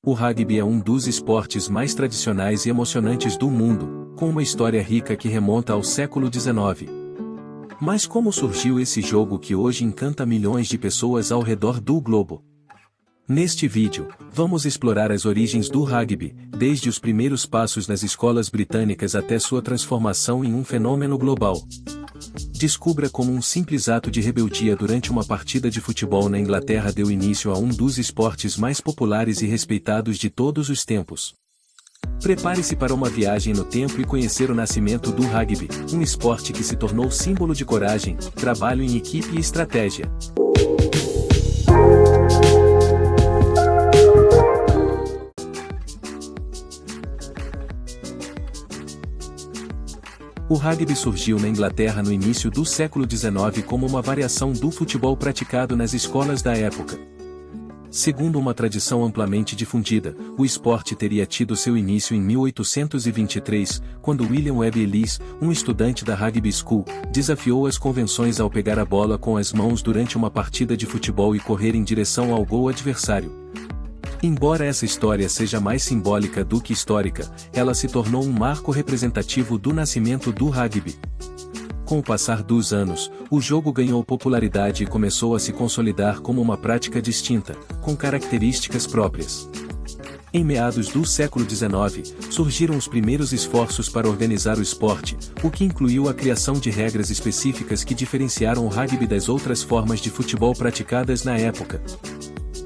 O rugby é um dos esportes mais tradicionais e emocionantes do mundo, com uma história rica que remonta ao século XIX. Mas como surgiu esse jogo que hoje encanta milhões de pessoas ao redor do globo? Neste vídeo, vamos explorar as origens do rugby, desde os primeiros passos nas escolas britânicas até sua transformação em um fenômeno global. Descubra como um simples ato de rebeldia durante uma partida de futebol na Inglaterra deu início a um dos esportes mais populares e respeitados de todos os tempos. Prepare-se para uma viagem no tempo e conhecer o nascimento do rugby, um esporte que se tornou símbolo de coragem, trabalho em equipe e estratégia. O rugby surgiu na Inglaterra no início do século XIX como uma variação do futebol praticado nas escolas da época. Segundo uma tradição amplamente difundida, o esporte teria tido seu início em 1823, quando William Webb Ellis, um estudante da Rugby School, desafiou as convenções ao pegar a bola com as mãos durante uma partida de futebol e correr em direção ao gol adversário. Embora essa história seja mais simbólica do que histórica, ela se tornou um marco representativo do nascimento do rugby. Com o passar dos anos, o jogo ganhou popularidade e começou a se consolidar como uma prática distinta, com características próprias. Em meados do século XIX, surgiram os primeiros esforços para organizar o esporte, o que incluiu a criação de regras específicas que diferenciaram o rugby das outras formas de futebol praticadas na época.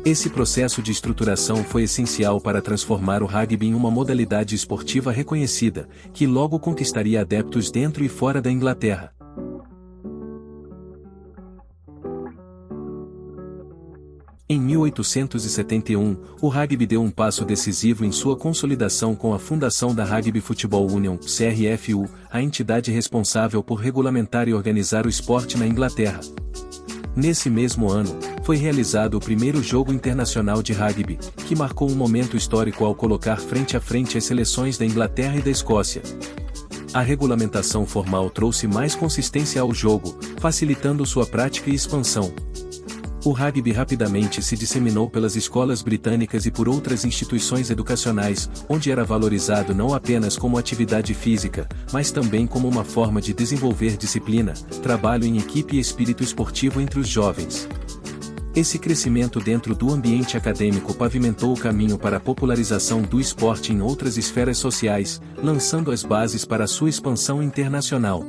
Esse processo de estruturação foi essencial para transformar o rugby em uma modalidade esportiva reconhecida, que logo conquistaria adeptos dentro e fora da Inglaterra. Em 1871, o rugby deu um passo decisivo em sua consolidação com a fundação da Rugby Football Union, CRFU, a entidade responsável por regulamentar e organizar o esporte na Inglaterra. Nesse mesmo ano, foi realizado o primeiro jogo internacional de rugby, que marcou um momento histórico ao colocar frente a frente as seleções da Inglaterra e da Escócia. A regulamentação formal trouxe mais consistência ao jogo, facilitando sua prática e expansão. O rugby rapidamente se disseminou pelas escolas britânicas e por outras instituições educacionais, onde era valorizado não apenas como atividade física, mas também como uma forma de desenvolver disciplina, trabalho em equipe e espírito esportivo entre os jovens. Esse crescimento dentro do ambiente acadêmico pavimentou o caminho para a popularização do esporte em outras esferas sociais, lançando as bases para a sua expansão internacional.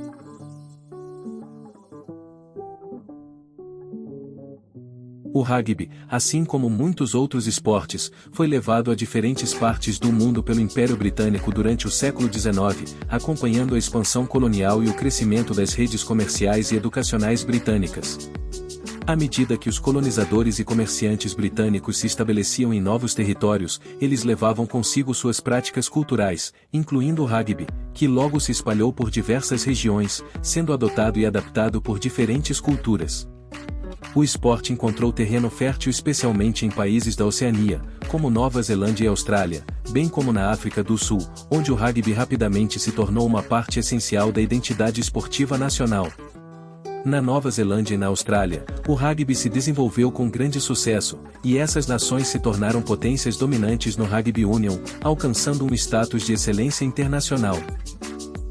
O rugby, assim como muitos outros esportes, foi levado a diferentes partes do mundo pelo Império Britânico durante o século XIX, acompanhando a expansão colonial e o crescimento das redes comerciais e educacionais britânicas. À medida que os colonizadores e comerciantes britânicos se estabeleciam em novos territórios, eles levavam consigo suas práticas culturais, incluindo o rugby, que logo se espalhou por diversas regiões, sendo adotado e adaptado por diferentes culturas. O esporte encontrou terreno fértil especialmente em países da Oceania, como Nova Zelândia e Austrália, bem como na África do Sul, onde o rugby rapidamente se tornou uma parte essencial da identidade esportiva nacional. Na Nova Zelândia e na Austrália, o rugby se desenvolveu com grande sucesso, e essas nações se tornaram potências dominantes no Rugby Union, alcançando um status de excelência internacional.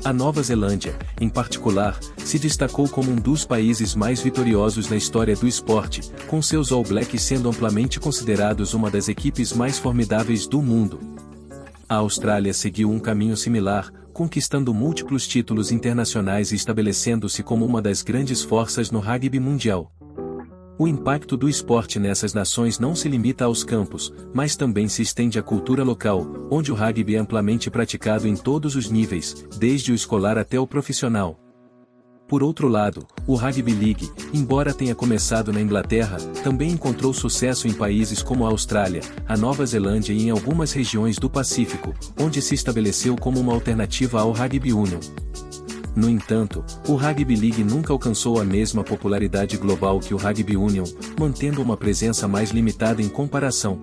A Nova Zelândia, em particular, se destacou como um dos países mais vitoriosos na história do esporte, com seus All Blacks sendo amplamente considerados uma das equipes mais formidáveis do mundo. A Austrália seguiu um caminho similar, conquistando múltiplos títulos internacionais e estabelecendo-se como uma das grandes forças no rugby mundial. O impacto do esporte nessas nações não se limita aos campos, mas também se estende à cultura local, onde o rugby é amplamente praticado em todos os níveis, desde o escolar até o profissional. Por outro lado, o Rugby League, embora tenha começado na Inglaterra, também encontrou sucesso em países como a Austrália, a Nova Zelândia e em algumas regiões do Pacífico, onde se estabeleceu como uma alternativa ao Rugby Union. No entanto, o Rugby League nunca alcançou a mesma popularidade global que o Rugby Union, mantendo uma presença mais limitada em comparação.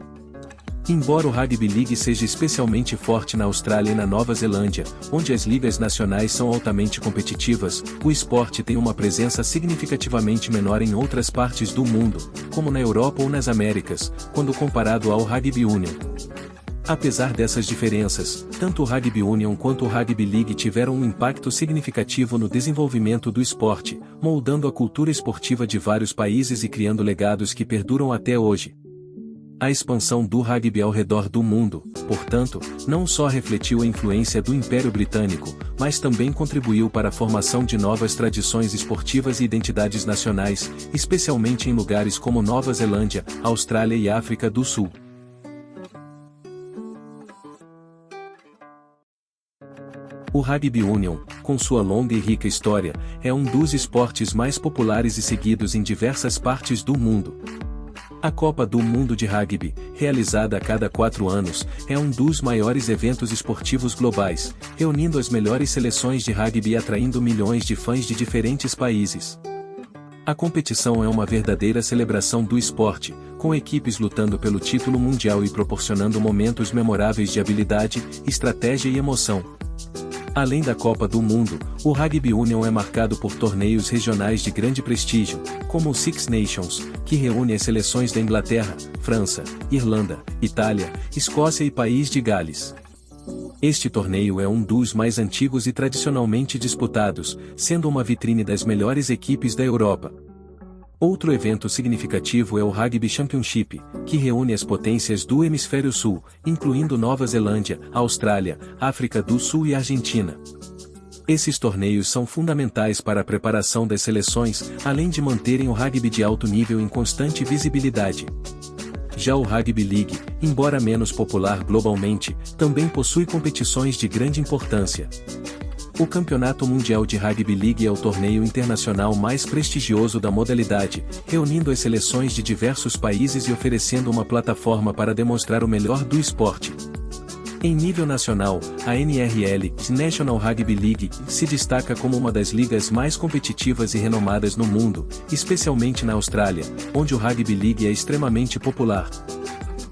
Embora o Rugby League seja especialmente forte na Austrália e na Nova Zelândia, onde as ligas nacionais são altamente competitivas, o esporte tem uma presença significativamente menor em outras partes do mundo, como na Europa ou nas Américas, quando comparado ao Rugby Union. Apesar dessas diferenças, tanto o Rugby Union quanto o Rugby League tiveram um impacto significativo no desenvolvimento do esporte, moldando a cultura esportiva de vários países e criando legados que perduram até hoje. A expansão do rugby ao redor do mundo, portanto, não só refletiu a influência do Império Britânico, mas também contribuiu para a formação de novas tradições esportivas e identidades nacionais, especialmente em lugares como Nova Zelândia, Austrália e África do Sul. O Rugby Union, com sua longa e rica história, é um dos esportes mais populares e seguidos em diversas partes do mundo. A Copa do Mundo de Rugby, realizada a cada 4 anos, é um dos maiores eventos esportivos globais, reunindo as melhores seleções de rugby e atraindo milhões de fãs de diferentes países. A competição é uma verdadeira celebração do esporte, com equipes lutando pelo título mundial e proporcionando momentos memoráveis de habilidade, estratégia e emoção. Além da Copa do Mundo, o Rugby Union é marcado por torneios regionais de grande prestígio, como o Six Nations, que reúne as seleções da Inglaterra, França, Irlanda, Itália, Escócia e País de Gales. Este torneio é um dos mais antigos e tradicionalmente disputados, sendo uma vitrine das melhores equipes da Europa. Outro evento significativo é o Rugby Championship, que reúne as potências do Hemisfério Sul, incluindo Nova Zelândia, Austrália, África do Sul e Argentina. Esses torneios são fundamentais para a preparação das seleções, além de manterem o rugby de alto nível em constante visibilidade. Já o Rugby League, embora menos popular globalmente, também possui competições de grande importância. O Campeonato Mundial de Rugby League é o torneio internacional mais prestigioso da modalidade, reunindo as seleções de diversos países e oferecendo uma plataforma para demonstrar o melhor do esporte. Em nível nacional, a NRL, National Rugby League, se destaca como uma das ligas mais competitivas e renomadas no mundo, especialmente na Austrália, onde o Rugby League é extremamente popular.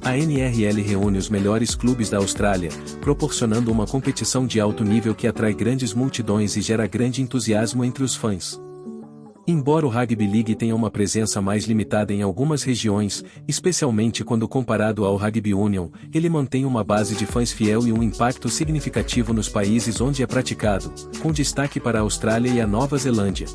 A NRL reúne os melhores clubes da Austrália, proporcionando uma competição de alto nível que atrai grandes multidões e gera grande entusiasmo entre os fãs. Embora o Rugby League tenha uma presença mais limitada em algumas regiões, especialmente quando comparado ao Rugby Union, ele mantém uma base de fãs fiel e um impacto significativo nos países onde é praticado, com destaque para a Austrália e a Nova Zelândia.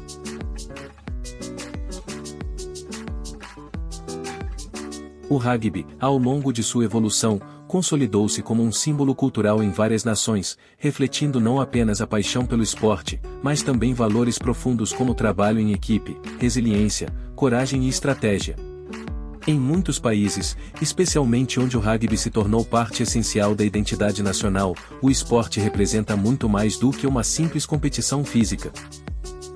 O rugby, ao longo de sua evolução, consolidou-se como um símbolo cultural em várias nações, refletindo não apenas a paixão pelo esporte, mas também valores profundos como trabalho em equipe, resiliência, coragem e estratégia. Em muitos países, especialmente onde o rugby se tornou parte essencial da identidade nacional, o esporte representa muito mais do que uma simples competição física.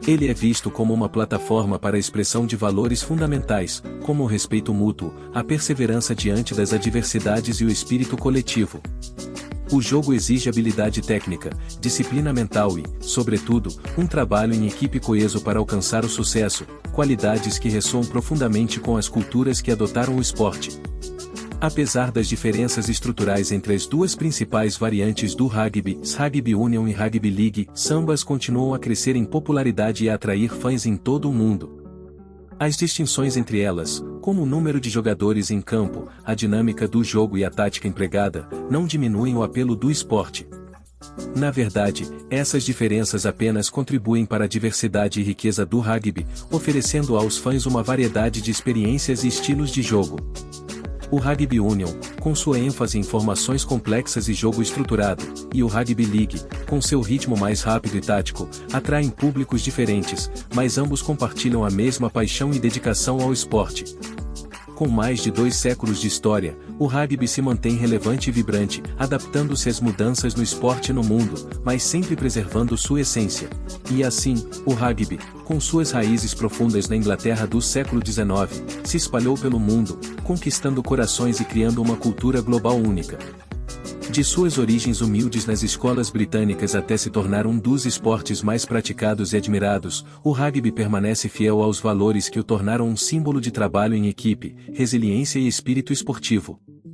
Ele é visto como uma plataforma para a expressão de valores fundamentais, como o respeito mútuo, a perseverança diante das adversidades e o espírito coletivo. O jogo exige habilidade técnica, disciplina mental e, sobretudo, um trabalho em equipe coeso para alcançar o sucesso, qualidades que ressoam profundamente com as culturas que adotaram o esporte. Apesar das diferenças estruturais entre as duas principais variantes do rugby, Rugby Union e Rugby League, ambas continuam a crescer em popularidade e a atrair fãs em todo o mundo. As distinções entre elas, como o número de jogadores em campo, a dinâmica do jogo e a tática empregada, não diminuem o apelo do esporte. Na verdade, essas diferenças apenas contribuem para a diversidade e riqueza do rugby, oferecendo aos fãs uma variedade de experiências e estilos de jogo. O Rugby Union, com sua ênfase em formações complexas e jogo estruturado, e o Rugby League, com seu ritmo mais rápido e tático, atraem públicos diferentes, mas ambos compartilham a mesma paixão e dedicação ao esporte. Com mais de 2 séculos de história, o rugby se mantém relevante e vibrante, adaptando-se às mudanças no esporte e no mundo, mas sempre preservando sua essência. E assim, o rugby, com suas raízes profundas na Inglaterra do século XIX, se espalhou pelo mundo, conquistando corações e criando uma cultura global única. De suas origens humildes nas escolas britânicas até se tornar um dos esportes mais praticados e admirados, o rugby permanece fiel aos valores que o tornaram um símbolo de trabalho em equipe, resiliência e espírito esportivo.